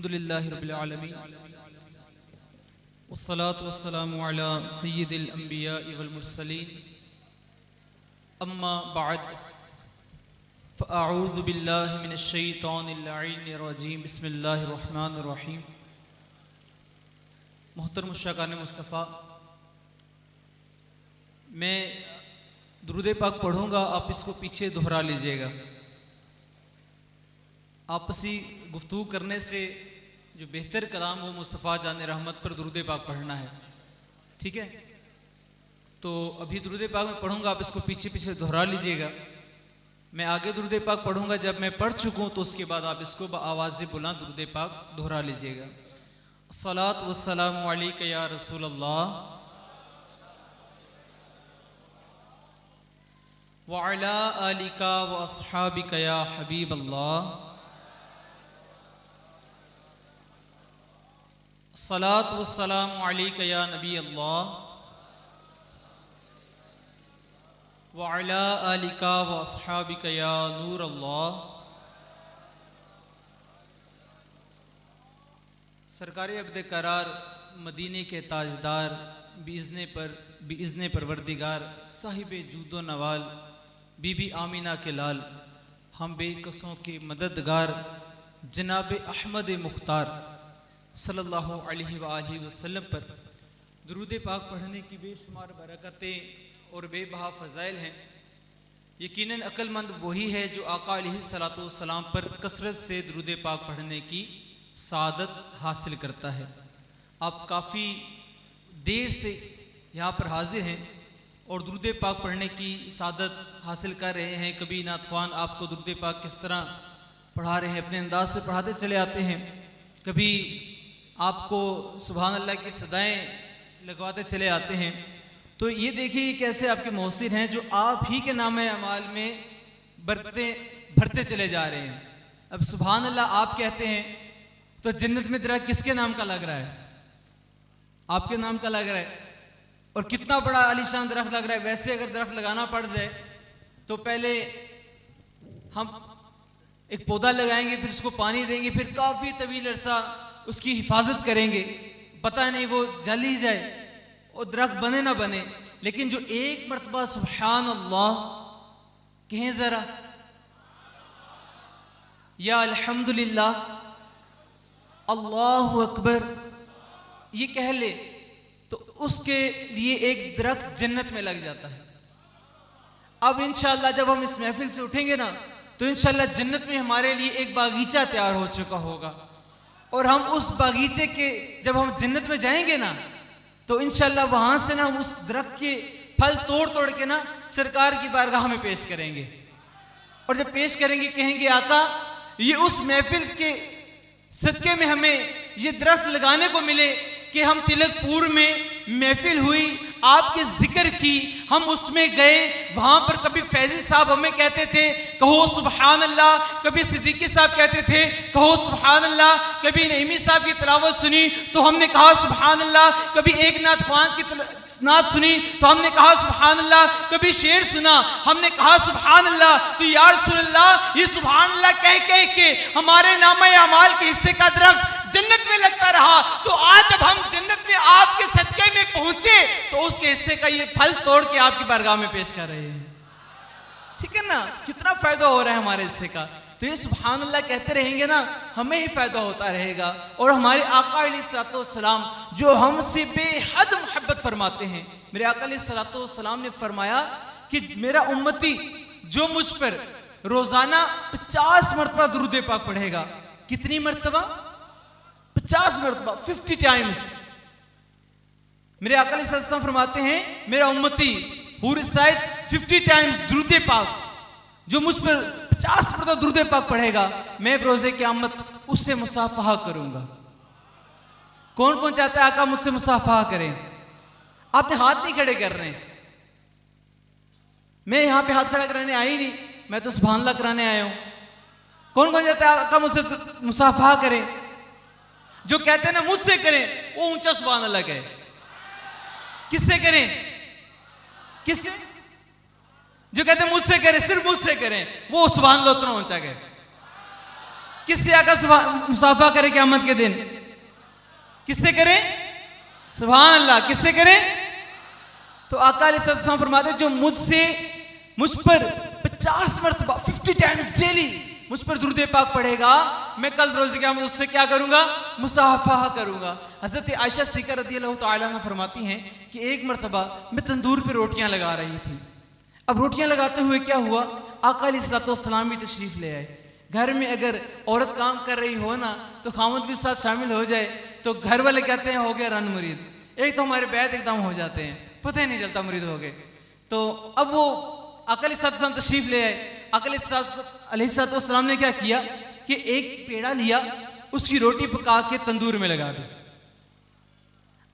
अल्हम्दुलिल्लाहि रब्बिल आलमीन वस्सलातु वस्सलामु अला सय्यिदिल अंबिया'i वल मुरसलीन अम्मा बअद फ़अऊज़ु बिल्लाहि मिनश शैतानिर लईनिर रजीम बिस्मिल्लाहिर रहमानिर रहीम। मोहतरम मुशताक़ान मुस्तफ़ा, मैं दुरूद पाक पढ़ूँगा, आप इसको पीछे दोहरा लीजिएगा। आपसी गुफ्तगू करने से जो बेहतर कलाम हो मुस्तफ़ा जाने रहमत पर दुरूद पाक पढ़ना है, ठीक है? तो अभी दुरूद पाक मैं पढ़ूँगा, आप इसको पीछे पीछे दोहरा लीजिएगा। मैं आगे दुरूद पाक पढ़ूँगा, जब मैं पढ़ चुकूँ तो उसके बाद आप इसको आवाज़ बुलंद दुरूद पाक दोहरा लीजिएगा। अस्सलातु वस्सलामु अलैका या रसूल अल्लाह व अला आलिका व अस्हाबिका या हबीब अल्लाह। अस्सलातु वस्सलामु अलैका या नबी अल्लाह व अला आलिका व अस्हाबिका या नूर अल्लाह। सरकारी अब्द करार मदीने के ताजदार बिइज़्ने परवरदिगार साहिब जूदो नवाल बीबी आमीना के लाल हम बेकसों के मददगार जनाब अहमद मुख्तार सल्लल्लाहु अलैहि वालैहि वसल्लम पर दुरूद पाक पढ़ने की बेशुमार बरकतें और बेबहा फ़ज़ाइल हैं। यकीनन अक्लमंद वही है जो आका अलैहिस्सलातु वस्सलाम पर कसरत से दुरूद पाक पढ़ने की सादत हासिल करता है। आप काफ़ी देर से यहाँ पर हाजिर हैं और दुरूद पाक पढ़ने की सादत हासिल कर रहे हैं। कभी नातख्वान आपको दुरूद पाक किस तरह पढ़ा रहे हैं, अपने अंदाज से पढ़ाते चले आते हैं। कभी आपको सुभान अल्लाह की सदाएं लगवाते चले आते हैं। तो ये देखिए कैसे आपके मौसिर हैं जो आप ही के नाम अमाल में भरते चले जा रहे हैं। अब सुभान अल्लाह आप कहते हैं तो जन्नत में दरख्त किसके नाम का लग रहा है? आपके नाम का लग रहा है। और कितना बड़ा आलीशान दरख्त लग रहा है। वैसे अगर दरख्त लगाना पड़ जाए तो पहले हम एक पौधा लगाएंगे, फिर उसको पानी देंगे, फिर काफ़ी तवील अरसा उसकी हिफाजत करेंगे, पता नहीं वो जल ही जाए और दरख्त बने ना बने। लेकिन जो एक मरतबा सुभान अल्लाह कहें ज़रा, या अल्हम्दुलिल्लाह, अल्लाहु अकबर, ये कह ले तो उसके लिए एक दरख्त जन्नत में लग जाता है। अब इंशाअल्लाह जब हम इस महफिल से उठेंगे ना तो इंशाअल्लाह जन्नत में हमारे लिए एक बागीचा तैयार हो चुका होगा। और हम उस बागीचे के जब हम जन्नत में जाएंगे ना तो इंशाअल्लाह वहां से ना उस दरख्त के फल तोड़ तोड़ के ना सरकार की बारगाह में पेश करेंगे। और जब पेश करेंगे कहेंगे आका ये उस महफिल के सदके में हमें ये दरख्त लगाने को मिले कि हम तिलकपुर में महफिल हुई, आपके जिक्र की, हम उसमें गए, वहां पर कभी फैजी साहब हमें कहते थे कहो सुभान अल्लाह, कभी सिद्दीकी साहब कहते थे कहो सुभान अल्लाह, कभी नईमी साहब की तिलावत सुनी तो हमने कहा सुभान अल्लाह, कभी एक नात की नात सुनी तो हमने कहा सुभान अल्लाह, कभी शेर सुना हमने कहा सुभान अल्लाह। तो या रसूल अल्लाह, ये सुभान अल्लाह कह कह के हमारे नामे अमाल के हिस्से का दरख्त जन्नत में लगता रहा। तो आज जब हम जन्नत में आपके सदके में पहुंचे तो उसके हिस्से का ये फल तोड़ के आपकी बारगाह में पेश कर रहे हैं, ठीक है ना? कितना फायदा हो रहा है हमारे हिस्से का। तो ये सुभान अल्लाह कहते रहेंगे ना, हमें ही फायदा होता रहेगा। और हमारे आका अलैहिस्सलाम जो हमसे बेहद मोहब्बत फरमाते हैं, मेरे आका अलैहिस्सलाम ने फरमाया कि मेरा उम्मती जो मुझ पर रोजाना 50 मरतबा दुरूद पाक पढ़ेगा। कितनी मरतबा? 50 मरतबा, 50 टाइम्स। मेरे आका अलैहिस्सलाम फरमाते हैं मेरा उम्मती हु रिसाइट 50 टाइम्स दुरूद पाक, जो मुझ पर 50 मरतबा दुरूद पाक पढ़ेगा, मैं रोज़े क़यामत उससे मुसाफहा करूंगा। कौन कौन चाहता है आका मुझसे मुसाफहा करें? आपने हाथ नहीं खड़े कर रहे हैं। मैं यहां पे हाथ खड़ा कराने आई नहीं, मैं तो सुभान अल्लाह कराने आया हूं। कौन कौन चाहता है आका मुझसे मुसाफहा करें? जो कहते हैं ना मुझसे करें वो ऊंचा सुभान अल्लाह कहे। किससे करें? किससे? जो कहते हैं मुझसे करें, सिर्फ मुझसे करें, वो सुभान अल्लाह उतना ऊंचा कहे। किससे आका मुसाफा करे क़यामत के दिन? किससे करें? सुभान अल्लाह, किससे करें? तो आका अलैहिस्सलाम फरमाते जो मुझ पर 50 मरतबा 50 टाइम्स डेली मुझ पर दुरूद पाक पढ़ेगा, मैं कल रोज़ क़यामत उससे क्या करूंगा? मुसाफा करूंगा। हजरत आयशा सिद्दीक़ा रज़ियल्लाहु तआला अन्हा फरमाती हैं कि एक मरतबा मैं तंदूर पे रोटियां लगा रही थी। अब रोटियां लगाते हुए क्या हुआ, आका अलैहिस्सलाम भी तशरीफ ले आए। घर में अगर औरत काम कर रही हो ना तो खामद भी साथ शामिल हो जाए तो घर वाले कहते हैं हो गया रन मुरीद, एक तो हमारे बैत एकदम हो जाते हैं, पता ही नहीं चलता मुरीद हो गए। तो अब वो आका अलैहिस्सलाम तशरीफ ले आए। आका अलैहिस्सलाम ने क्या किया कि एक पेड़ा लिया, उसकी रोटी पका के तंदूर में लगा दी।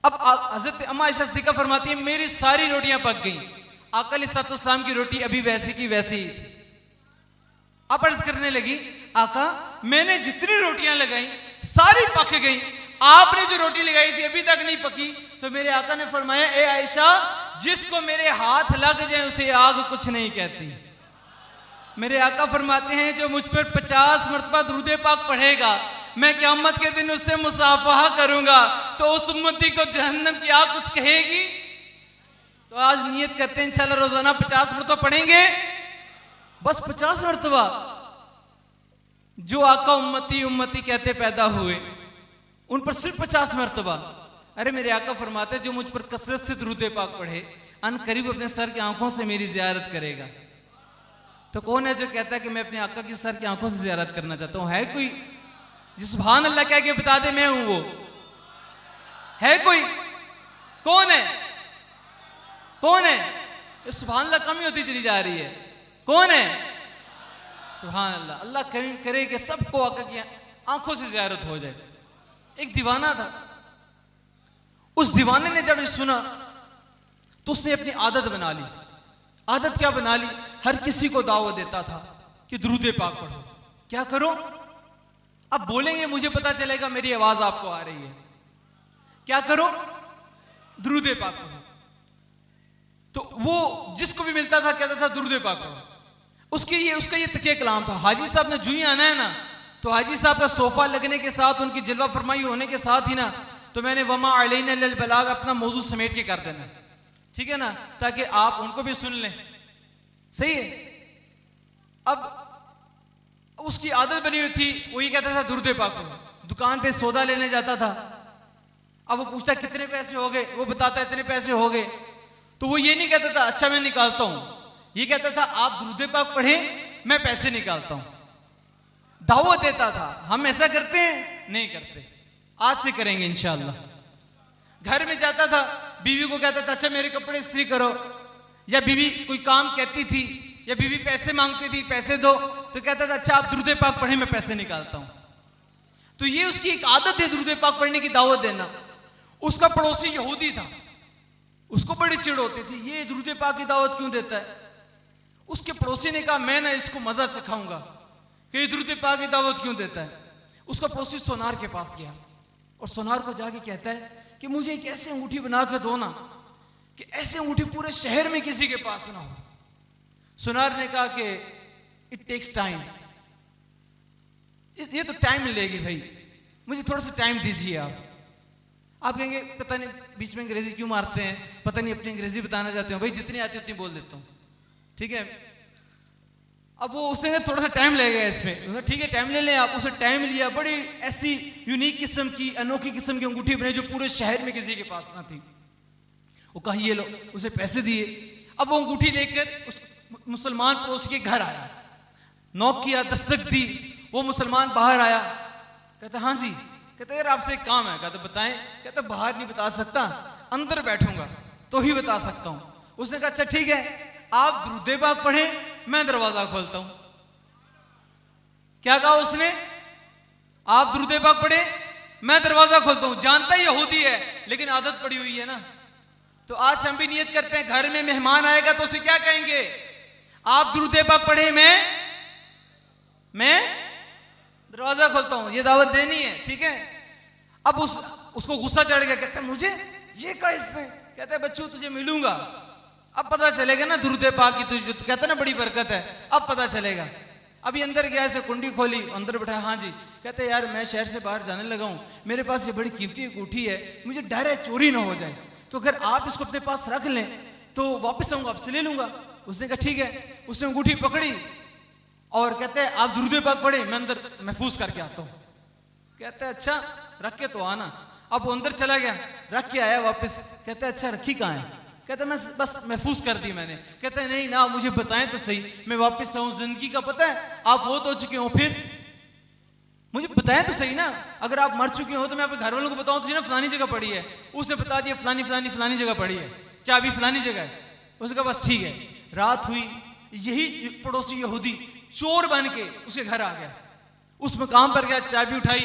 अब हजरत अम्मा आयशा सिद्दीक़ा फरमाती है मेरी सारी रोटियां पक गई, आका अलैहिस्सलाम की रोटी अभी वैसी की वैसी ही थी। अब अर्ज करने लगी आका मैंने जितनी रोटियां लगाई सारी पक गई, आपने जो रोटी लगाई थी अभी तक नहीं पकी। तो मेरे आका ने फरमाया ए आयशा जिसको मेरे हाथ लग जाए उसे आग कुछ नहीं कहती। मेरे आका फरमाते हैं जो मुझ पर 50 मरतबा दुरूद पाक पढ़ेगा मैं क़यामत के दिन उससे मुसाफहा करूंगा तो उस उम्मती को जहन्नम की आग कुछ कहेगी। तो आज नियत करते हैं इंशाल्लाह रोजाना 50 मरतबा पढ़ेंगे, बस 50 मरतबा। जो आका उम्मती उम्मती कहते पैदा हुए उन पर सिर्फ 50 मरतबा। अरे मेरे आका फरमाते जो मुझ पर कसरत से दुरूद पाक पढ़े अन करीब अपने सर की आंखों से मेरी जियारत करेगा। तो कौन है जो कहता है कि मैं अपने आका की सर की आंखों से जियारत करना चाहता हूं? है कोई जो सुभान अल्लाह कह के बता दे मैं हूं वो? है कोई? कौन है? कौन है? ये सुभान अल्लाह कम ही होती चली जा रही है। कौन है? सुभान अल्लाह। अल्लाह करे कि सबको आका की आंखों से जियारत हो जाए। एक दीवाना था, उस दीवाने ने जब ये सुना तो उसने अपनी आदत बना ली। आदत क्या बना ली? हर किसी को दावत देता था कि दुरूद पाक पढ़ो। क्या करो? अब बोलेंगे मुझे पता चलेगा मेरी आवाज आपको आ रही है। क्या करो? दुरूद पाक पढ़ो। तो वो जिसको भी मिलता था कहता था दुरूद पाक पढ़ो। उसका ये तकिया कलाम था। हाजी साहब ने जू ही आना है ना तो हाजी साहब का सोफा लगने के साथ उनकी जलवा फरमाई होने के साथ ही ना तो मैंने वमा अलैना इल्लल बलाग अपना मौजू समेट के कर देना, ठीक है ना, ताकि आप उनको भी सुन लें। सही है। अब उसकी आदत बनी हुई थी, वो ये कहता था दुरूद पाक पढ़ो। दुकान पे सौदा लेने जाता था, अब वो पूछता कितने पैसे हो गए, वो बताता इतने पैसे हो गए। तो वो ये नहीं कहता था अच्छा मैं निकालता हूं, ये कहता था आप दुरूद पाक पढ़े मैं पैसे निकालता हूं। दावत देता था। हम ऐसा करते हैं? नहीं करते, आज से करेंगे इंशाअल्लाह। घर में जाता था, बीवी को कहता था अच्छा मेरे कपड़े इस्त्री करो, या बीवी कोई काम कहती थी या बीवी पैसे मांगती थी पैसे दो तो कहता था अच्छा आप दुरूद पाक पढ़े मैं पैसे निकालता हूं। तो ये उसकी एक आदत है दुरूद पाक पढ़ने की, दावत देना। उसका पड़ोसी यहूदी था, उसको बड़ी चिढ़ होती थी ये दुरूद पाक की दावत क्यों देता है। उसके पड़ोसी ने कहा मैं ना इसको मजा सिखाऊंगा कि ये दुरूद पाक की दावत क्यों देता है। उसका पड़ोसी सोनार के पास गया और सोनार को जाके कहता है कि मुझे एक ऐसे अंगूठी बना के दो ना कि ऐसे अंगूठी पूरे शहर में किसी के पास ना हो। सोनार ने कहा कि इट टेक्स टाइम, ये तो टाइम लेगी भाई, मुझे थोड़ा सा टाइम दीजिए आप कहेंगे पता नहीं बीच में अंग्रेजी क्यों मारते हैं, पता नहीं अपनी अंग्रेजी बताना चाहते हो। भाई जितनी आती है उतनी बोल देता हूं, ठीक है। अब वो उसने थोड़ा सा टाइम लगेगा इसमें, ठीक है टाइम ले लें आप। उसे टाइम लिया, बड़ी ऐसी यूनिक किस्म की अनोखी किस्म की अंगूठी बनाई जो पूरे शहर में किसी के पास ना थी। वो कहा ये लो, उसे पैसे दिए। अब वो अंगूठी लेकर उस मुसलमान पड़ोसी के घर आया, नॉक किया, दस्तक दी, वो मुसलमान बाहर आया, कहता हाँ जी। कहता यार आपसे एक काम है। कहता बताएं। कहता बाहर नहीं बता सकता, अंदर बैठूंगा तो ही बता सकता हूं। उसने कहा अच्छा ठीक है आप दुरूद पाक पढ़े मैं दरवाजा खोलता हूं। क्या कहा उसने? आप दुरूद पाक पढ़े मैं दरवाजा खोलता हूं। जानता ही यहूदी है लेकिन आदत पड़ी हुई है ना। तो आज हम भी नियत करते हैं घर में मेहमान आएगा तो उसे क्या कहेंगे? आप दुरूद पाक पढ़े मैं दरवाजा खोलता हूं। ये दावत देनी है, ठीक है। अब उसको गुस्सा चढ़ गया, कहता है मुझे ये कहा इसने। कहता है बच्चों तुझे मिलूंगा, अब पता चलेगा ना दुरूद पाक की तुझे, तो कहता है ना बड़ी बरकत है, अब पता चलेगा। अभी अंदर गया, ऐसे कुंडी खोली, अंदर बैठा, हाँ जी। कहते यार मैं शहर से बाहर जाने लगा हूँ, मेरे पास ये बड़ी कीमती अंगूठी है, मुझे डर है चोरी ना हो जाए, तो अगर आप इसको अपने पास रख लें तो वापस आऊंगा आपसे ले लूंगा। उसने कहा ठीक है। उसने अंगूठी पकड़ी और कहते हैं आप दुरूद पाक पढ़े, मैं अंदर महफूज करके आता हूँ। कहते हैं अच्छा रख के तो आना। अब वो अंदर चला गया, रख के आया वापस। कहते हैं अच्छा रखी कहाँ है? कहते मैं बस महफूज कर दी मैंने। कहते हैं नहीं ना, मुझे बताएं तो सही, मैं वापस आऊं, जिंदगी का पता है आप फौत हो चुके हो, फिर मुझे बताएं तो सही ना, अगर आप मर चुके हो तो मैं अपने घर वालों को बताऊं तो ना फलानी जगह पड़ी है। उसने बता दिया फलानी फलानी फलानी जगह पड़ी है, चाबी फलानी जगह है। उसका बस ठीक है। रात हुई, यही पड़ोसी यहूदी चोर बन के उसके घर आ गया, उस मकाम पर गया, चाबी उठाई,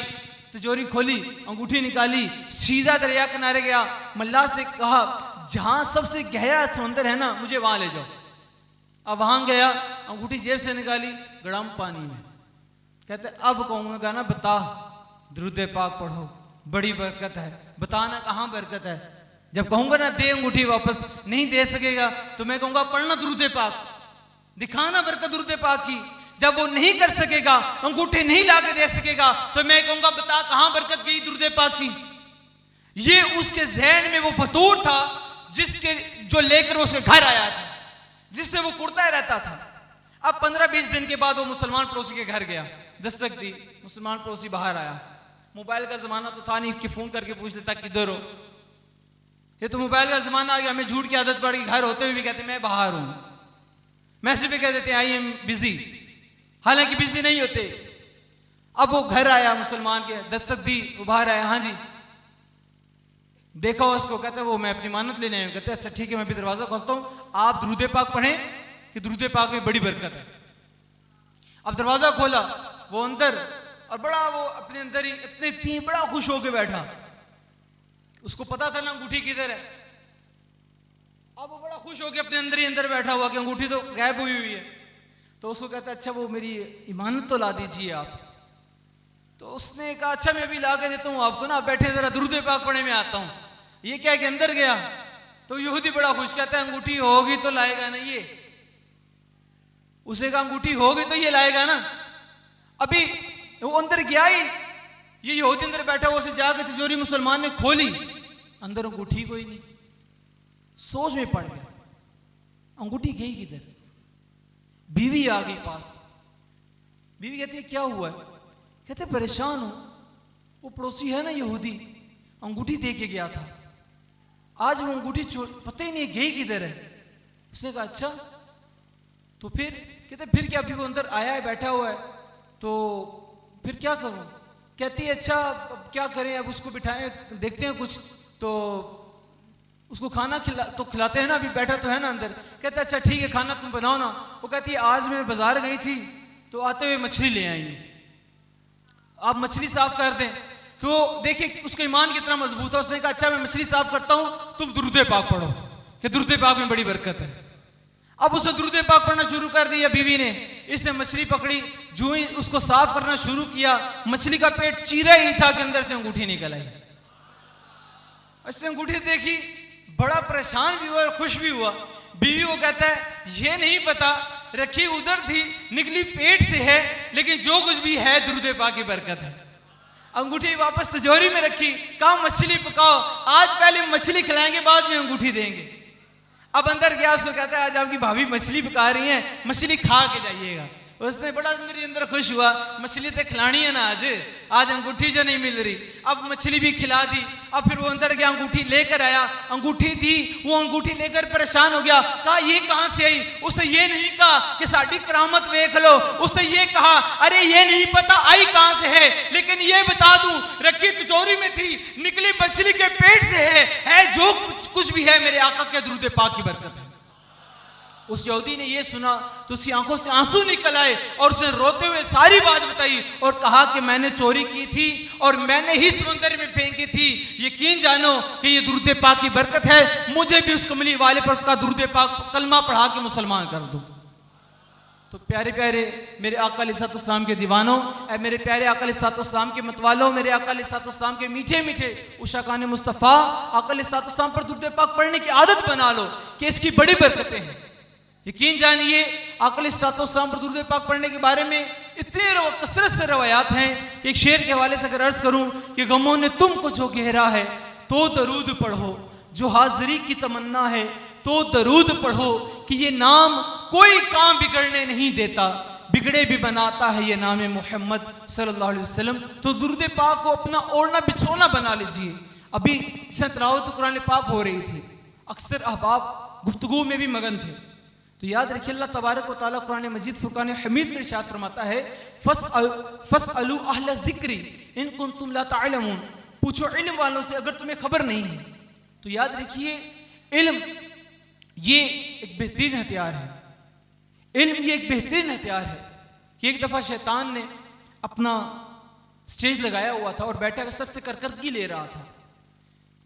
तिजोरी खोली, अंगूठी निकाली, सीधा दरिया किनारे गया, मल्लाह से कहा जहां सबसे गहरा समंदर है ना मुझे वहां ले जाओ। अब वहां गया, अंगूठी जेब से निकाली, गड़म पानी में। कहते अब कहूंगा ना बता, दुरूद पाक पढ़ो, बड़ी बरकत है, बताना कहां बरकत है। जब कहूंगा ना दे अंगूठी वापस, नहीं दे सकेगा तो मैं कहूंगा पढ़ना दुरूद पाक, दिखाना बरकत दुरूद पाक की। जब वो नहीं कर सकेगा, अंगूठी नहीं ला के दे सकेगा, तो मैं कहूंगा बता कहां बरकत गई दुरूद पाक की। ये उसके जहन में वो फतूर था जिसके जो लेकर उसके घर आया था, जिससे वो कुर्ता रहता था। अब 15-20 दिन के बाद वो मुसलमान पड़ोसी के घर गया, दस्तक दी, मुसलमान पड़ोसी बाहर आया। मोबाइल का जमाना तो था नहीं कि फोन करके पूछ लेता किधर हो। ये तो मोबाइल का जमाना आ गया, हमें झूठ की आदत पड़ गई, घर होते हुए भी कहते मैं बाहर हूं, मैसेज भी कह देते आई एम बिजी, हालांकि बिजी नहीं होते। अब वो घर आया, मुसलमान के दस्तक दी, वो बाहर आया, हाँ जी। देखा उसको, कहते वो मैं अपनी मानत लेने आया हूं। कहते अच्छा ठीक है, मैं भी दरवाजा खोलता हूं, आप दुरूद पाक पढ़ें कि दुरूद पाक में बड़ी बरकत है। अब दरवाजा खोला, वो अंदर, और बड़ा वो अपने अंदर ही इतने थी, बड़ा खुश होकर बैठा। उसको पता था ना अंगूठी किधर है। अब वो बड़ा खुश होकर अपने अंदर ही अंदर बैठा हुआ कि अंगूठी तो गायब हुई हुई है। तो उसको कहता अच्छा वो मेरी इमानत तो ला दीजिए आप। तो उसने कहा अच्छा मैं भी ला के देता हूं आपको ना, बैठे जरा दुरूद पाक पढ़ने में आता हूं। ये क्या कि अंदर गया तो यहूदी बड़ा खुश, कहता है अंगूठी होगी तो लाएगा ना ये। उसे कहा अंगूठी होगी तो ये लाएगा ना। अभी वो अंदर गया ही, ये यहूदी अंदर बैठा हुआ, उसे जाकर तिजोरी मुसलमान ने खोली, अंदर अंगूठी कोई नहीं। सोच में पड़ गया अंगूठी गई किधर। बीवी आ गई पास। बीवी कहती है क्या हुआ है? कहते परेशान हूं, वो पड़ोसी है ना यहूदी, अंगूठी दे के गया था, आज वो अंगूठी पता ही नहीं गई किधर है। उसने कहा अच्छा तो फिर? कहते फिर क्या, अभी वो अंदर आया है, बैठा हुआ है, तो फिर क्या करूं? कहती है अच्छा अब क्या करें, अब उसको बिठाएं, देखते हैं कुछ तो उसको खाना खिलाते हैं ना, अभी बैठा तो है ना अंदर। कहते अच्छा ठीक है खाना तुम बनाओ ना। वो कहती है आज मैं बाजार गई थी तो आते हुए मछली ले आई, आप मछली साफ कर दें। तो देखिए उसका ईमान कितना मजबूत है। उसने कहा अच्छा मैं मछली साफ करता हूं, तुम दुरूद पाक पढ़ो कि दुरूद पाक में बड़ी बरकत है। अब उसे दुरूद पाक पढ़ना शुरू कर दिया बीवी ने। इसने मछली पकड़ी, जो ही उसको साफ करना शुरू किया, मछली का पेट चीरा ही था कि अंदर से अंगूठी निकल आई। इसने अंगूठी देखी, बड़ा परेशान भी हुआ और खुश भी हुआ। बीवी को कहता है ये नहीं पता, रखी उधर थी, निकली पेट से है, लेकिन जो कुछ भी है दुरूद पाक की बरकत है। अंगूठी वापस तिजोरी में रखी, कहा मछली पकाओ, आज पहले मछली खिलाएंगे बाद में अंगूठी देंगे। अब अंदर गया, उसको कहता है आज आपकी भाभी मछली पका रही हैं, मछली खा के जाइएगा। उसने बड़ा अंदर ही अंदर खुश हुआ, मछली तो खिलानी है ना आज अंगूठी जो नहीं मिल रही। अब मछली भी खिला दी। अब फिर वो अंदर गया, अंगूठी लेकर आया, अंगूठी दी, वो अंगूठी लेकर परेशान हो गया, कहा ये कहां से आई? उसे ये नहीं कहा कि साड़ी करामत देख लो, उसने ये कहा अरे ये नहीं पता आई कहां से है, लेकिन ये बता दूं रखी तिजोरी में थी, निकली मछली के पेट से है जो कुछ भी है मेरे आका के दुरूद पाक की बरकत है। उस यहूदी ने ये सुना तो उसकी आंखों से आंसू निकल आए और उसने रोते हुए सारी बात बताई और कहा कि मैंने चोरी की थी और मैंने ही समंदर में फेंकी थी। यकीन जानो कि ये दुरूद पाक की बरकत है, मुझे भी उस कमली वाले पर का दुरूद पाक कलमा पढ़ा के मुसलमान कर दो। तो प्यारे प्यारे मेरे आका अलैहिस्सलाम के दीवानों, मेरे प्यारे आका अलैहिस्सलाम के मतवालों, मेरे आका अलैहिस्सलाम के मीठे मीठे उशाकान मुस्तफ़ा आका अलैहिस्सलाम पर दुरूद पाक पढ़ने की आदत बना लो कि इसकी बड़ी बरकतें हैं। यकीन जानिए आक़ा-ए-इस्लातो-वस्सलाम पर दुरूद पाक पढ़ने के बारे में इतने कसरत से रवायात हैं कि एक शेर के हवाले से अगर अर्ज करूं कि गमों ने तुमको जो घेरा है तो दरूद पढ़ो, जो हाजिरी की तमन्ना है तो दरूद पढ़ो, कि ये नाम कोई काम बिगड़ने नहीं देता, बिगड़े भी बनाता है ये नाम मोहम्मद सल्लल्लाहु अलैहि वसल्लम। तो दुरूद पाक को अपना ओढ़ना बिछोना बना लीजिए। अभी तिलावत कुरान पाक हो रही थी, अक्सर अहबाब गुफ्तगू में भी मगन थे, तो याद रखिए अल्लाह तबारक व तआला कुरान मजीद फुरकान हमीद में इरशाद फरमाता है फस्अलू अहल ज़िक्री इन कुंतुम ला तालमून, पूछो इल्म वालों से अगर तुम्हें खबर नहीं है। तो याद रखिए इल्म ये एक बेहतरीन हथियार है, इल्म ये एक बेहतरीन हथियार है कि एक दफ़ा शैतान ने अपना स्टेज लगाया हुआ था और बैठा कर सबसे करकर्दगी ले रहा था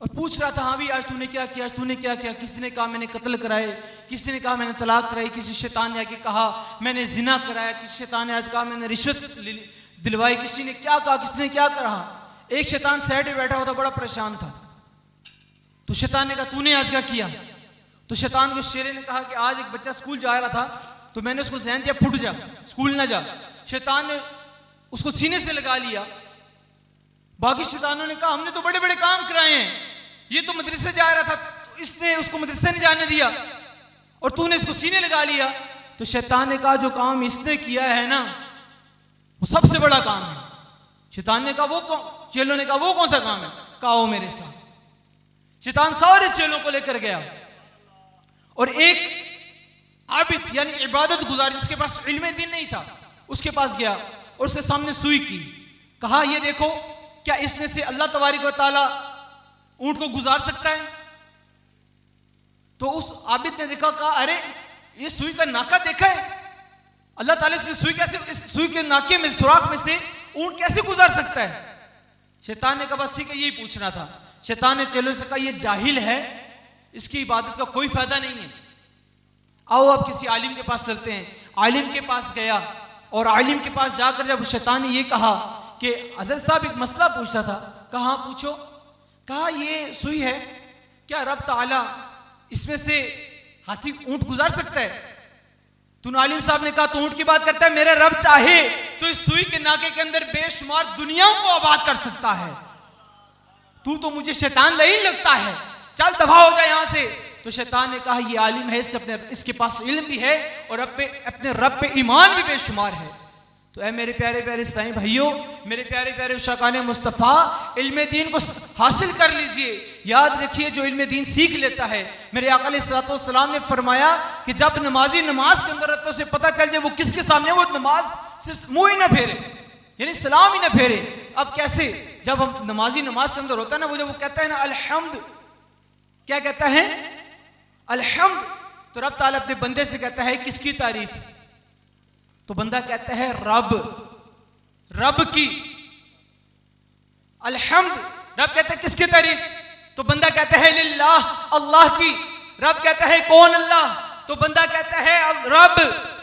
और पूछ रहा था, हाँ भी आज तूने क्या किया, आज तूने क्या किया। किसी ने कहा मैंने कत्ल कराए, किसी ने कहा मैंने तलाक कराई, किसी शैतान ने आके कहा मैंने जिना कराया, किसी शैतान ने आज कहा मैंने रिश्वत दिलवाई, किसी ने क्या कहा, किसी ने क्या कहा। एक शैतान साइड में बैठा हुआ था, बड़ा परेशान था। तो शैतान ने कहा तूने आज क्या किया। तो शैतान को शेरे ने कहा कि आज एक बच्चा स्कूल जा रहा था तो मैंने उसको ज़हन दिया फुट जा, स्कूल ना जा। शैतान ने उसको सीने से लगा लिया। बाकी शैतानों ने कहा हमने तो बड़े बड़े काम कराए हैं, ये तो मदरसे जा रहा था तो इसने उसको मदरसे नहीं जाने दिया और तूने इसको सीने लगा लिया। तो शैतान ने कहा जो काम इसने किया है ना वो सबसे बड़ा काम है। शैतान ने कहा वो चेलों ने कहा वो कौन सा काम है, कहा वो मेरे साथ। शैतान सारे चेलों को लेकर गया और एक आबिद यानी इबादत गुजार जिसके पास इल्म दीन नहीं था उसके पास गया और उसके सामने सुई की, कहा ये देखो क्या इसमें से अल्लाह तबारक व तआला ऊंट को गुजार सकता है। तो उस आबिद ने देखा, कहा अरे ये सुई का नाका देखा है, अल्लाह ताला इसमें सुई कैसे, इस सुई के नाके में सुराख में से ऊंट कैसे गुजार सकता है। शैतान ने कहा बस ठीक है यही पूछना था। शैतान ने चलो से कहा ये जाहिल है, इसकी इबादत का कोई फायदा नहीं है, आओ अब किसी आलिम के पास चलते हैं। आलिम के पास गया और आलिम के पास जाकर जब शैतान ने ये कहा कि हज़रत साहब एक मसला पूछता था, कहा पूछो। कहा ये सुई है, क्या रब ताला इसमें से हाथी ऊंट गुजार सकता है। तो आलिम साहब ने कहा तो ऊंट की बात करता है, मेरा रब चाहे तो इस सुई के नाके के अंदर बेशुमार दुनियाओं को आबाद कर सकता है। तू तो मुझे शैतान नहीं लगता है, चल दफा हो जाए यहां से। तो शैतान ने कहा ये आलिम है, इसके पास इल्म भी है और अपने रब पे ईमान भी बेशुमार है। तो ऐ मेरे प्यारे प्यारे साईं भाइयों, मेरे प्यारे प्यारे उशाकाने मुस्तफ़ा, इल्म दीन को हासिल कर लीजिए। याद रखिए जो इल्म दीन सीख लेता है, मेरे आका अलैहिस्सलाम ने फरमाया कि जब नमाजी नमाज के अंदर रहता है उसे पता चल जाए वो किसके सामने, वो नमाज सिर्फ मुंह ही ना फेरे यानी सलाम ही ना फेरे। अब कैसे, जब हम नमाजी नमाज के अंदर होता है ना, वो जब वो कहता है ना अल्हम्द, क्या कहता है अल्हम्द, तो रब ताला अपने बंदे से कहता है किसकी तारीफ, तो बंदा कहता है रब की। अल्हम्द, रब कहता है किसकी तारीफ, तो बंदा कहता है लिल्लाह, अल्लाह की। रब कहता है कौन अल्लाह, तो बंदा कहता है रब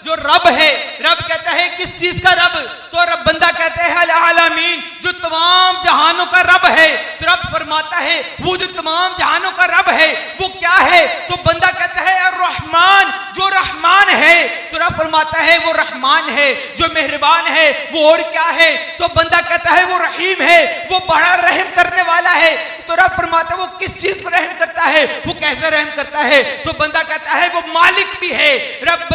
जो रब है। रब कहता है किस चीज का रब, तो रब बंदा कहता है अल आलमीन जो तमाम जहानों का रब है। तो रब फरमाता है वो जो तमाम जहानों का रब है वो क्या है, तो बंदा कहता है अर रहमान जो रहमान है। तो रब फरमाता है वो रहमान है जो मेहरबान है। वो और क्या है, तो बंदा कहता है वो रहीम है, वो बड़ा रहम करने वाला है। तो रब फरमाता है वो किस चीज पर रहम करता है, वो कैसे रहम करता है, तो बंदा कहता है वो मालिक भी है। रब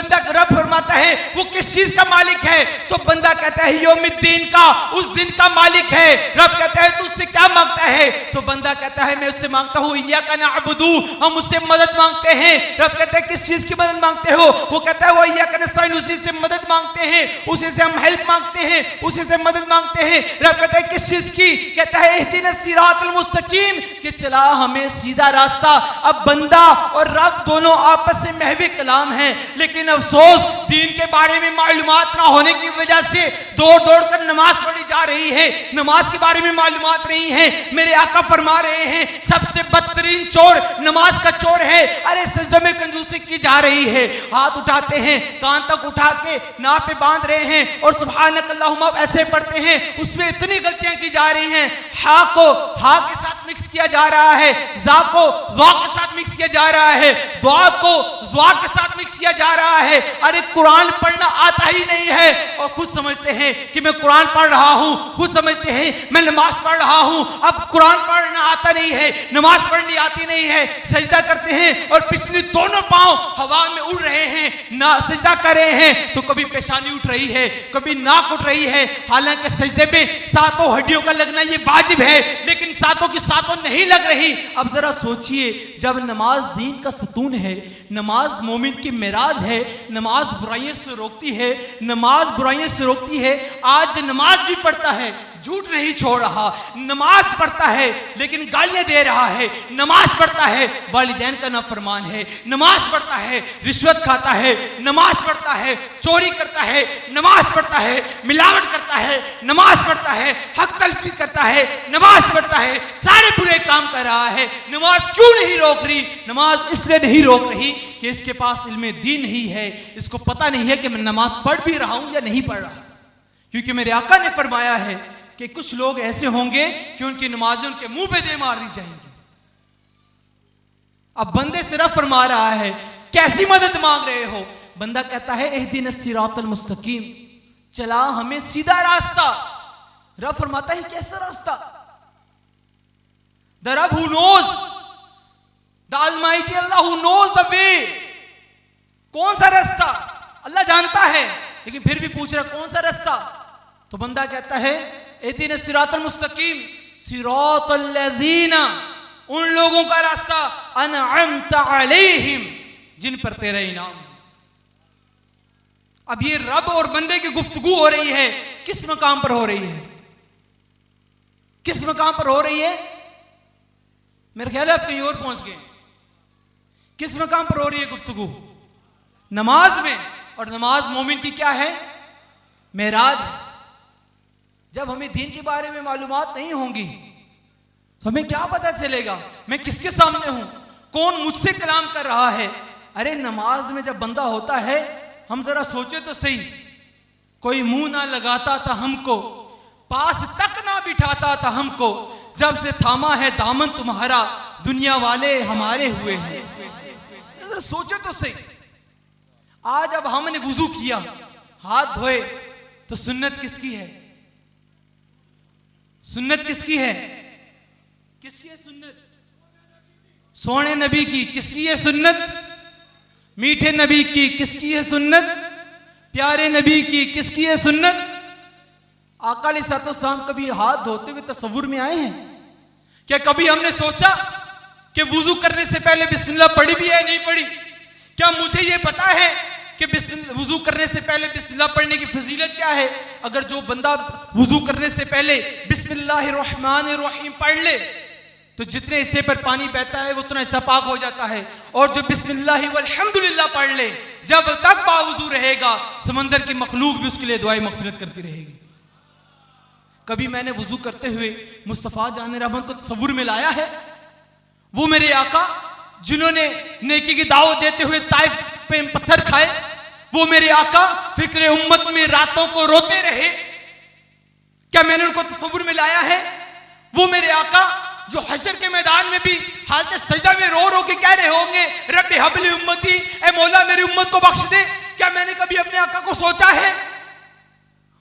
फरमाता है वो किस चीज का मालिक है, तो बंदा कहता है यौमुद्दीन का, उस दिन का मालिक है। रब कहता है तू उससे क्या मांगता है, तो बंदा कहता है मैं उससे मांगता हूँ इय्याका नअबुदु, हम उससे मदद मांगते हैं। रब कहता है किस चीज की मदद मांगते हो, वो कहता है वो इय्याका नस्तईन, उसी से मदद मांगते हैं, उसी से हम हेल्प मांगते हैं, उसी से मदद मांगते हैं। रब कहता है किस चीज की, कहता है इहदिनस सिरातल मुस्तकीम, कि चला हमें सीधा रास्ता। अब बंदा और रब दोनों आपस में महवी कलाम है, लेकिन अफसोस दीन के बारे में मालूमात ना होने की वजह से दौड़ दौड़ कर नमाज पढ़ी जा रही है, नमाज के बारे में मालूमात नहीं है। मेरे आका फरमा रहे हैं सबसे बदतरीन चोर नमाज का चोर है। अरे सजदों में कंजूसी की जा रही है, हाथ उठाते हैं, कान तक उठा के नाक पे बांध रहे हैं और सुभानक अल्लाहुम्मा ऐसे पढ़ते हैं, उसमें इतनी गलतियां की जा रही हैं। हा को हा के साथ मिक्स किया जा रहा है, जा को ज़ा के साथ मिक्स किया जा रहा है, दुआ को ज़्वाक के साथ मिक्स किया जा रहा है। अरे कुरान पढ़ना आता ही नहीं है और खुद समझते हैं कि मैं कुरान पढ़ रहा हूं, खुद समझते हैं मैं नमाज पढ़ रहा हूं। अब कुरान पढ़ना आता नहीं है, नमाज पढ़नी आती नहीं है, सजदा करते हैं और पिछले दोनों पांव हवा में उड़ रहे हैं, ना सजदा कर रहे हैं तो कभी पेशानी उठ रही है, कभी नाक उठ रही है। हालांकि सजदे में सातों हड्डियों का लगना ये वाजिब है, लेकिन सातों की सातों नहीं लग रही। अब जरा सोचिए, जब नमाज दीन का सतून है, नमाज मोमिन की मेराज है, नमाज बुराइयों से रोकती है, नमाज बुराइयों से रोकती है। आज नमाज भी पढ़ता है, झूठ नहीं छोड़ रहा, नमाज पढ़ता है लेकिन गालियां दे रहा है, नमाज पढ़ता है वालिदैन का नाफरमान है, नमाज पढ़ता है रिश्वत खाता है, नमाज पढ़ता है चोरी करता है, नमाज पढ़ता है मिलावट करता है, नमाज पढ़ता है हक तलफी करता है, नमाज पढ़ता है सारे बुरे काम कर रहा है। नमाज क्यों नहीं रोक रही? नमाज इसलिए नहीं रोक रही कि इसके पास इल्मे दीन नहीं है, इसको पता नहीं है कि मैं नमाज पढ़ भी रहा हूं या नहीं पढ़ रहा। क्योंकि मेरे आका ने फरमाया है कि कुछ लोग ऐसे होंगे कि उनकी नमाजें उनके मुंह पे दे मार दी जाएंगी। अब बंदे सिर्फ फरमा रहा है, कैसी मदद मांग रहे हो? बंदा कहता है इहदिनस सिरातल मुस्तकीम, चला हमें सीधा रास्ता। रब फरमाता है कैसा रास्ता? द रब who knows, the almighty Allah who knows the way. कौन सा रास्ता? अल्लाह जानता है, लेकिन फिर भी पूछ रहा कौन सा रास्ता? तो बंदा कहता है इहदिनस सिरातल मुस्तकीम, सिरातल लज़ीना, उन लोगों का रास्ता अनअमत अलैहिम, जिन पर तेरा इनाम। अब ये रब और बंदे की गुफ्तगू हो रही है, किस मकाम पर हो रही है? किस मकाम पर हो रही है? मेरा ख्याल है आप कहीं और पहुंच गए। किस मकाम पर हो रही है गुफ्तगू? नमाज में। और नमाज मोमिन की क्या है? मेराज है। जब हमें दीन के बारे में मालूमात नहीं होंगी तो हमें क्या पता चलेगा मैं किसके सामने हूं, कौन मुझसे कलाम कर रहा है। अरे नमाज में जब बंदा होता है, हम जरा सोचे तो सही, कोई मुंह ना लगाता था हमको, पास तक ना बिठाता था हमको, जब से थामा है दामन तुम्हारा, दुनिया वाले हमारे हुए हैं। जरा सोचे तो सही। आज अब हमने वुजू किया, हाथ धोए, तो सुन्नत किसकी है? सुन्नत किसकी है? किसकी है सुन्नत? सोने नबी की। किसकी है सुन्नत? मीठे नबी की। किसकी है सुन्नत? प्यारे नबी की। किसकी है सुन्नत? आका अलैहिस्सलाम कभी हाथ धोते हुए तस्वुर में आए हैं क्या? कभी हमने सोचा कि वुजू करने से पहले बिस्मिल्लाह पढ़ी भी है नहीं पढ़ी? क्या मुझे यह पता है कि वुजू करने से पहले बिस्मिल्लाह पढ़ने की फजीलत क्या है? अगर जो बंदा वुजू करने से पहले बिस्मिल्लाहिर्रहमानिर्रहीम पढ़ ले तो जितने हिस्से पर पानी बहता है वो उतना हिस्सा पाक हो जाता है। और जो बिस्मिल्लाहि वल्हम्दुलिल्लाह पढ़ ले, जब तक बावुजू रहेगा, समंदर की मखलूक भी उसके लिए दुआए मगफिरत करती रहेगी। कभी मैंने वुजू करते हुए मुस्तफ़ा जान रहमत को तस्वुर में लाया है? वो मेरे आका जिन्होंने नेकी की दावत देते हुए ताइफ पे पत्थर खाए, वो मेरे आका फिक्र उम्मत में रातों को रोते रहे, क्या मैंने उनको तस्वुर में लाया है? वो मेरे आका जो हशर के मैदान में भी हालत सजदा में रो रो के कह रहे होंगे, रब्बि हबली उम्मती, ए मौला मेरी उम्मत को बख्श दे। क्या मैंने कभी अपने आका को सोचा है?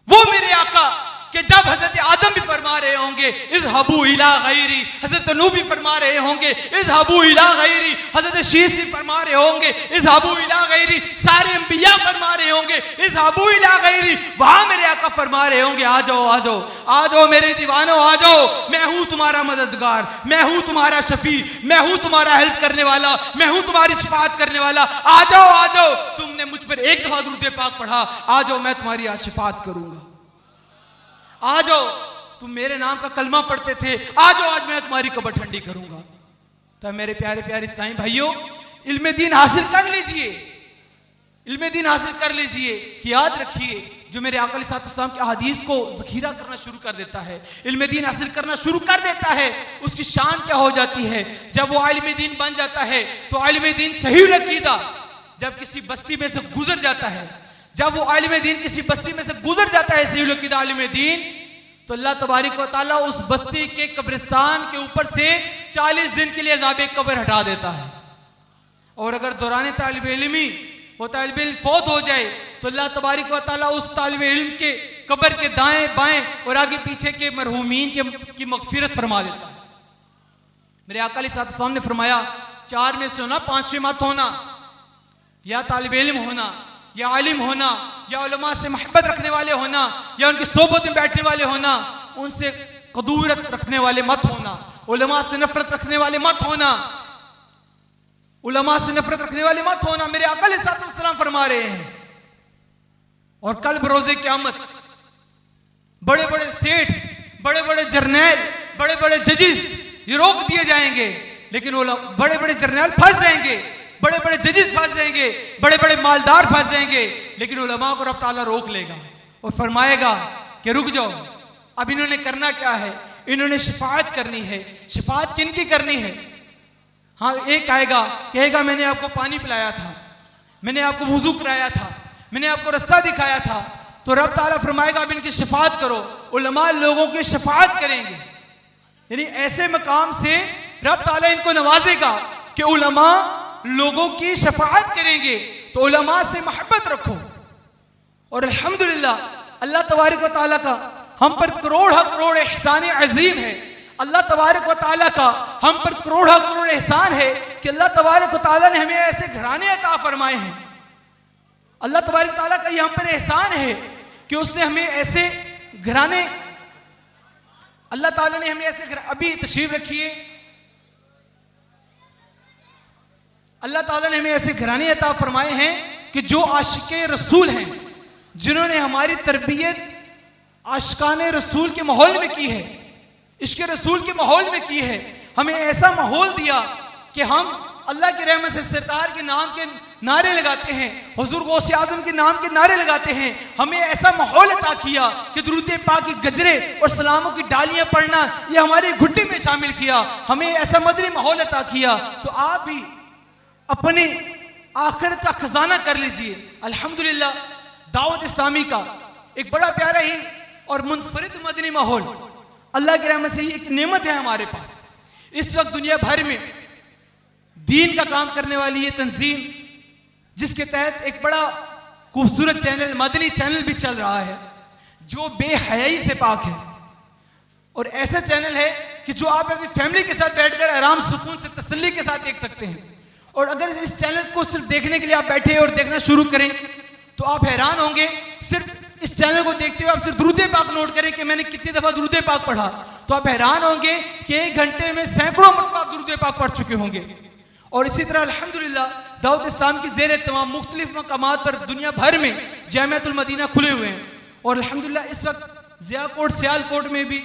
वो मेरे आका कि जब हजरत आदम भी फरमा रहे होंगे इज़हबू इला गैरी, हजरत नूह भी फरमा रहे होंगे इज़हबू इला गैरी, हजरत शीस भी फरमा रहे होंगे इज़हबू इला गैरी, सारे अंबिया फरमा रहे होंगे इज़हबू इला गैरी, वहां मेरे आका फरमा रहे होंगे आ जाओ आ जाओ आ जाओ मेरे दीवानों आ जाओ, मैं हूं तुम्हारा मददगार, मैं हूं तुम्हारा शफी, मैं हूं तुम्हारा हेल्प करने वाला, मैं हूं तुम्हारी शिफात करने वाला, आ जाओ तुमने मुझ पर एक दफा दुरूद पाक पढ़ा, आ जाओ मैं तुम्हारी आज शिफात करूंगा, आ जाओ तुम मेरे नाम का कलमा पढ़ते थे, आ जाओ आज मैं तुम्हारी कब्र ठंडी करूंगा। तो मेरे प्यारे प्यारे इस्लामी भाइयों, इल्मे दीन हासिल कर लीजिए, इल्मे दीन हासिल कर लीजिए कि याद रखिए जो मेरे आका अलैहिस्सलाम के हदीस को ज़खीरा करना शुरू कर देता है, इल्मे दीन हासिल करना शुरू कर देता है, उसकी शान क्या हो जाती है जब वो आलिम दीन बन जाता है। तो आलिम दीन सही अकीदा जब किसी बस्ती में से गुजर जाता है, जब वो आलिम दीन किसी बस्ती में से गुजर जाता है सही अकीदा आलिम दीन, तो अल्लाह तबारिक व तआला उस बस्ती के कब्रिस्तान के ऊपर से 40 दिन के लिए अज़ाब कब्र हटा देता है। और अगर दौरान तालिब इल्मी वो तालिब इल्म फौत हो जाए तो अल्लाह तबारक व तआला उस तालिब इल्म के कब्र के दाएं बाएं और आगे पीछे के मरहूमीन की मगफिरत फरमा देता है। मेरे आका अलैहिस्सलाम ने फरमाया 4 में से होना, 5वें मत होना, या तालिब इल्म होना, या आलिम होना, या उलमा से मोहब्बत रखने वाले होना, या उनकी सोबत में बैठने वाले होना, उनसे कदूरत रखने वाले मत होना, उलमा से नफरत रखने वाले मत होना, उलमा से नफरत रखने वाले मत होना। मेरे आका अलैहिस्सलाम फरमा रहे हैं। और कल बरोज़े क़यामत बड़े बड़े सेठ, बड़े बड़े जर्नैल, बड़े बड़े जजिस ये रोक दिए जाएंगे, लेकिन वो बड़े बड़े जर्नैल फंस जाएंगे, बड़े बड़े जजिस फंस जाएंगे, बड़े बड़े मालदार फंस जाएंगे, लेकिन उलमा को रब ताला रोक लेगा और फरमाएगा कि रुक जाओ, अब इन्होंने करना क्या है, इन्होंने शिफाअत करनी है। शिफाअत किनकी करनी है? हाँ, एक आएगा कहेगा मैंने आपको पानी पिलाया था, मैंने आपको वुजू कराया था, मैंने आपको रास्ता दिखाया था, तो रब ताला फरमाएगा अब इनकी शिफाअत करो। उलमा लोगों की शिफाअत करेंगे, यानी ऐसे मकाम से रब ताला इनको नवाजेगा कि उलमा लोगों की शफाअत करेंगे। तो उलमा से मोहब्बत रखो। और अल्हम्दुलिल्लाह अल्लाह तबारक व तआला का हम पर करोड़ एहसान अजीम है। अल्लाह तबारक व तआला का हम पर करोड़ एहसान है कि अल्लाह तबारक व तआला ने हमें ऐसे घराने अता फरमाए हैं। अल्लाह तबारक व तआला का ये हम पर एहसान है कि उसने हमें ऐसे घराने, अल्लाह ताला ने हमें ऐसे अभी तशरीफ रखिए, अल्लाह ताला ने हमें ऐसे घराने अता फरमाए हैं कि जो आशिके रसूल हैं, जिन्होंने हमारी तरबियत आशिकाने रसूल के माहौल में की है, इश्क़ रसूल के माहौल में की है। हमें ऐसा माहौल दिया कि हम अल्लाह की रहमत से सरकार के नाम के नारे लगाते हैं, हुजूर गौसे आज़म के नाम के नारे लगाते हैं। हमें ऐसा माहौल अता किया कि दुरूद पाक की गजरे और सलामों की डालियां पढ़ना ये हमारी घुट्टी में शामिल किया। हमें ऐसा मदनी माहौल अता किया। तो आप भी अपने आखिरत का खजाना कर लीजिए। अल्हम्दुलिल्लाह दावत इस्लामी का एक बड़ा प्यारा ही और मुनफरिद मदनी माहौल अल्लाह की रहमत से एक नेमत है हमारे पास। इस वक्त दुनिया भर में दीन का काम करने वाली ये तंजीम, जिसके तहत एक बड़ा खूबसूरत चैनल, मदनी चैनल भी चल रहा है, जो बेहयाई से पाक है। और ऐसा चैनल है कि जो आप अपनी फैमिली के साथ बैठकर आराम सुकून से तसल्ली के साथ देख सकते हैं। और अगर इस चैनल को सिर्फ देखने के लिए आप बैठे और देखना शुरू करें तो आप हैरान होंगे। सिर्फ इस चैनल को देखते हुए आप सिर्फ दुरूद पाक नोट करें कि मैंने कितनी दफा दुरूद पाक पढ़ा, तो आप हैरान होंगे कि 1 घंटे में सैकड़ों मरतबा आप दुरूद पाक पढ़ चुके होंगे। और इसी तरह अल्हम्दुलिल्लाह दावत इस्लाम की ज़ेर तमाम मुख्तलिफ मकामात पर दुनिया भर में जामिअतुल मदीना खुले हुए हैं। और अल्हम्दुलिल्लाह इस वक्त ज़ियाकोट सियालकोट में भी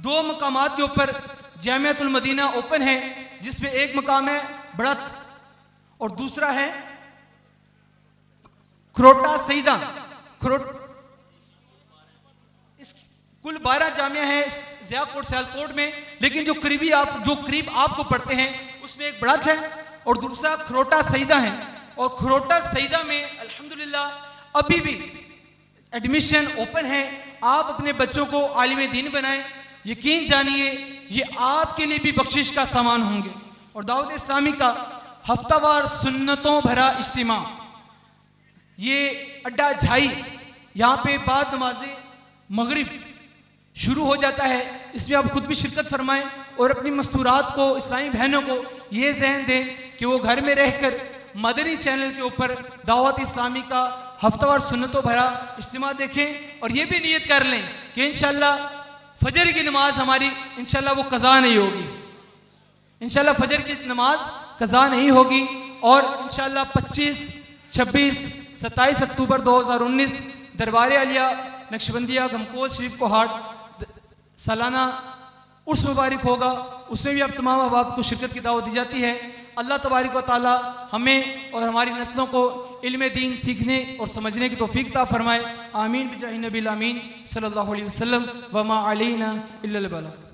2 मकामात के ऊपर जामिअतुल मदीना ओपन है, जिसमें एक मकाम है बढ़त और दूसरा है खरोटा सईदा। कुल 12 जामिया है ज़ियाकोट सियालकोट में, लेकिन जो करीब आपको पढ़ते हैं उसमें एक बढ़त है और दूसरा खरोटा सईदा है। और खरोटा सईदा में अल्हम्दुलिल्लाह अभी भी एडमिशन ओपन है। आप अपने बच्चों को आलिम दीन बनाएं, यकीन जानिए ये आपके लिए भी बख्शिश का सामान होंगे। और दावत इस्लामी का हफ्तावार सुन्नतों भरा इज्तिमा, ये अड्डा झाई, यहाँ पे बाद नमाज़े मगरिब शुरू हो जाता है। इसमें आप खुद भी शिरकत फरमाएं और अपनी मस्तूरात को, इस्लामी बहनों को ये ज़हन दें कि वो घर में रहकर मदनी चैनल के ऊपर दावत इस्लामी का हफ्तावार सुन्नतों भरा इज्तिमा देखें। और ये भी नियत कर लें कि इंशाअल्लाह फजर की नमाज हमारी इंशाअल्लाह वो कज़ा नहीं होगी, इंशाअल्लाह फजर की नमाज कज़ा नहीं होगी। और इंशाअल्लाह 25, 26, 27 अक्टूबर 2019 दरबार आलिया नक्शबंदिया गमकोल शरीफ को हाट सालाना उर्स मुबारक होगा। उसमें भी अब तमाम अहबाब को शिरकत की दावत दी जाती है। अल्लाह तबारक व तआला हमें और हमारी नस्लों को इल्म दीन सीखने और समझने की तौफीक अता फरमाए। आमीन बिजाहि नबील आमीन सल्लल्लाहु अलैहि वसल्लम व मा अलैना इल्लल बलाग।